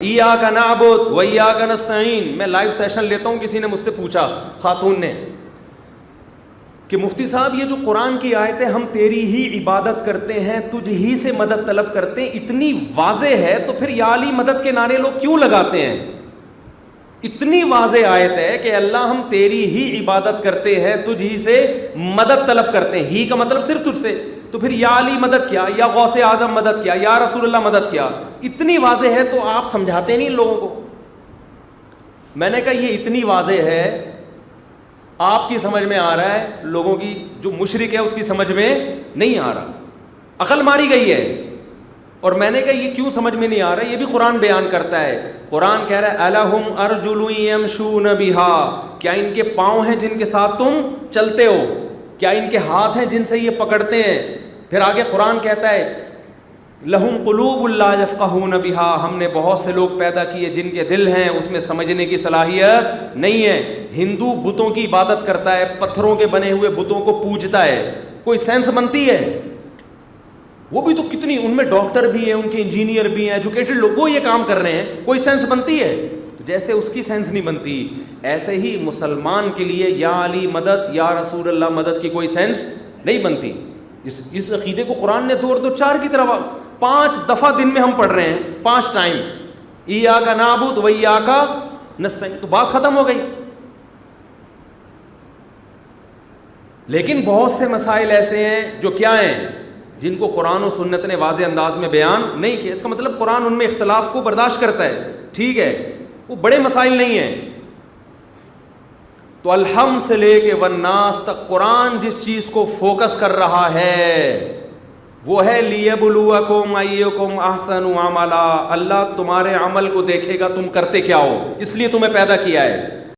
ایاک نعبد و ایاک نستعین. میں لائیو سیشن لیتا ہوں, کسی نے مجھ سے پوچھا, خاتون نے, کہ مفتی صاحب یہ جو قرآن کی آیتیں ہم تیری ہی عبادت کرتے ہیں, تجھ ہی سے مدد طلب کرتے ہیں, اتنی واضح ہے تو پھر یا علی مدد کے نعرے لوگ کیوں لگاتے ہیں؟ اتنی واضح آیت ہے کہ اللہ ہم تیری ہی عبادت کرتے ہیں, تجھ ہی سے مدد طلب کرتے ہیں, ہی کا مطلب صرف تجھ سے, تو پھر یا علی مدد کیا, یا غوث اعظم مدد کیا, یا رسول اللہ مدد کیا؟ اتنی واضح ہے تو آپ سمجھاتے نہیں ان لوگوں کو. میں نے کہا یہ اتنی واضح ہے, آپ کی سمجھ میں آ رہا ہے, لوگوں کی جو مشرک ہے اس کی سمجھ میں نہیں آ رہا, عقل ماری گئی ہے. اور میں نے کہا یہ کیوں سمجھ میں نہیں آ رہا, یہ بھی قرآن بیان کرتا ہے. قرآن کہہ رہا ہے الہم ارجل یمشون بہا, کیا ان کے پاؤں ہیں جن کے ساتھ تم چلتے ہو, کیا ان کے ہاتھ ہیں جن سے یہ پکڑتے ہیں؟ پھر آگے قرآن کہتا ہے لہم قلوب لا یفقہون بہا, ہم نے بہت سے لوگ پیدا کیے جن کے دل ہیں اس میں سمجھنے کی صلاحیت نہیں ہے. ہندو بتوں کی عبادت کرتا ہے, پتھروں کے بنے ہوئے بتوں کو پوجتا ہے, کوئی سینس بنتی ہے؟ وہ بھی تو کتنی, ان میں ڈاکٹر بھی ہیں, ان کے انجینئر بھی ہیں, ایجوکیٹڈ لوگ, وہ یہ کام کر رہے ہیں, کوئی سینس بنتی ہے؟ جیسے اس کی سینس نہیں بنتی, ایسے ہی مسلمان کے لیے یا علی مدد, یا رسول اللہ مدد کی کوئی سینس نہیں بنتی. اس عقیدے کو قرآن نے دو چار کی طرف 5 دفعہ دن میں ہم پڑھ رہے ہیں, 5 ٹائم, ایاک نعبد و ایاک نستعین, تو بات ختم ہو گئی. لیکن بہت سے مسائل ایسے ہیں جو کیا ہیں, جن کو قرآن و سنت نے واضح انداز میں بیان نہیں کیا. اس کا مطلب قرآن ان میں اختلاف کو برداشت کرتا ہے, ٹھیک ہے, وہ بڑے مسائل نہیں ہیں. تو الحم سے لے کے والناس تک قرآن جس چیز کو فوکس کر رہا ہے وہ ہے لیبلوکم ایکم احسن عملا, اللہ تمہارے عمل کو دیکھے گا تم کرتے کیا ہو, اس لیے تمہیں پیدا کیا ہے.